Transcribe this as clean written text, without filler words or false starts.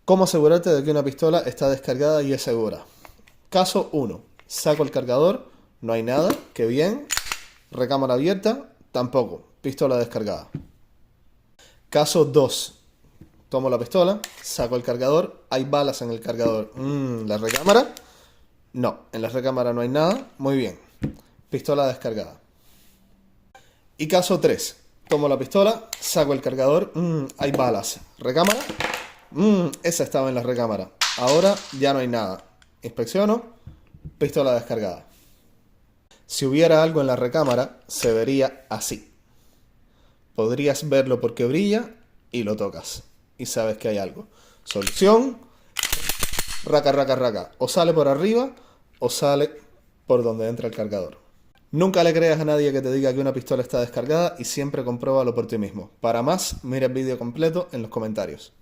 ¿Cómo asegurarte de que una pistola está descargada y es segura? Caso 1. Saco el cargador, no hay nada, qué bien. Recámara abierta, tampoco, pistola descargada. Caso 2. Tomo la pistola, saco el cargador, hay balas en el cargador. ¿La recámara? No, en la recámara no hay nada, muy bien. Pistola descargada. Y caso 3. Tomo la pistola, saco el cargador, hay balas. ¿Recámara? Esa estaba en la recámara. Ahora ya no hay nada. Inspecciono, pistola descargada. Si hubiera algo en la recámara, se vería así. Podrías verlo porque brilla y lo tocas. Y sabes que hay algo. Solución, raca, raca, raca. O sale por arriba o sale por donde entra el cargador. Nunca le creas a nadie que te diga que una pistola está descargada y siempre compruébalo por ti mismo. Para más, mira el vídeo completo en los comentarios.